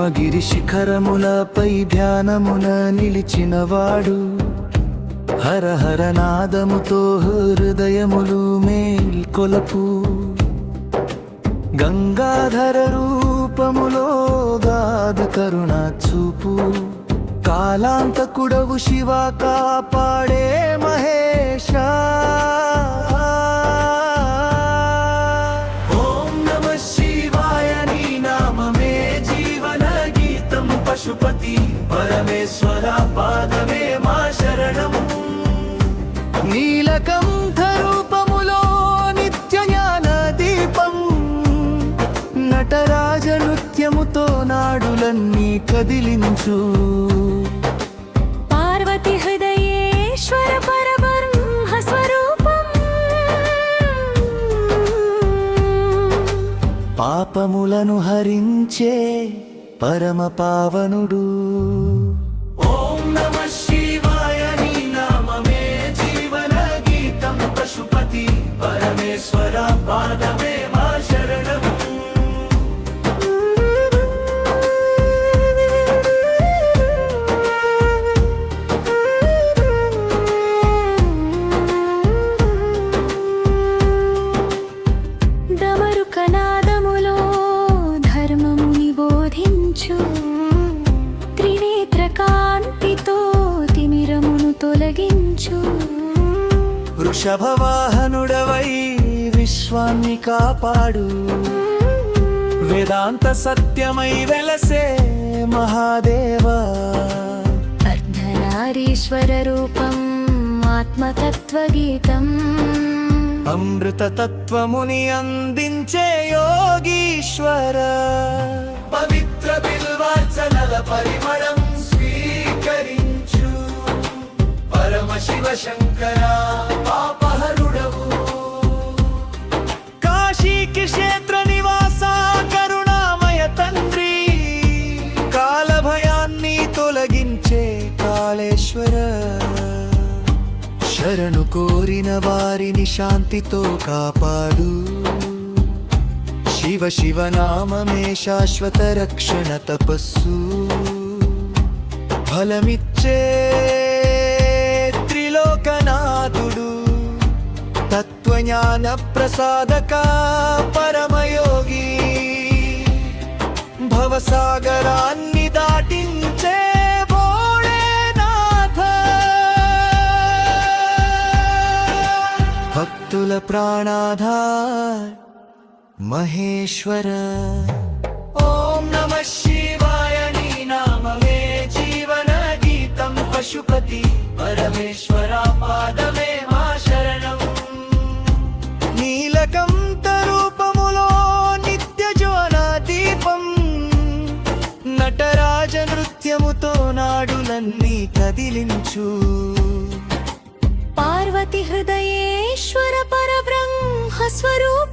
హిమగిరి శిఖరములపై ధ్యానమున నిలిచినవాడు హర హర నాదముతో హృదయములు మేల్కొలపు గంగాధర రూపములో గాదు కరుణ చూపు కాలాంతకుడవు శివ కాపాడే మహేశ ఓం నమః శివాయ నీ నామమే జీవన గీతం పశుపతి పరమేశ్వర పాదమే మా శరణం నీలకంఠ రూపములో నిత్య జ్ఞాన దీపం నటరాజ నృత్యముతో నాడులన్నీ కదిలించు పార్వతి హృదయేశ్వర పరబ్రహ్మ స్వరూపం పాపములను హరించే పరమ పావనుడు ఓం నమః శివాయ నీ నామమే జీవన గీతం పశుపతి పరమేశ్వర పాదమే మా శరణం డమరుకనాదములో ధర్మముని బోధించు త్రినేత్ర కాంతితో తిమిరమును తొలగించు వృషభవాహనుడవై విశ్వాన్ని కాపాడు వేదాంత సత్యమై వెలసే మహాదేవా అర్ధనారీశ్వర రూపం ఆత్మతత్వగీతం అమృత తత్వముని అందించే యోగీశ్వర పవిత్ర బిల్వార్చనల పరిమళం స్వీకరించు పరమ శివ శంకర పాపహరుడవు కాశీకి క్షేత్ర నివాస కరుణామయ తండ్రి కాల భయాన్ని తొలగించే కాళేశ్వర శరణు కోరిన వారిని శాంతితో కాపాడు శివ శివ నామమే శాశ్వత రక్షణ తపస్సు ఫలమిచ్చే త్రిలోకనాథుడు తత్వజ్ఞాన ప్రసాదక పరమయోగి భవసాగరాన్ని దాటించే భక్తుల ప్రాణాధార్ మహేశ్వర ఓం నమః శివాయ నీ నామమే జీవన గీతం పశుపతి పరమేశ్వర పాదమే మా శరణం నీలకంఠ రూపములో నిత్య జ్వాల దీపం నటరాజ నృత్యముతో నాడులన్నీ కదిలించు పార్వతి హృదయేశ్వర పరబ్రహ్మ స్వరూపం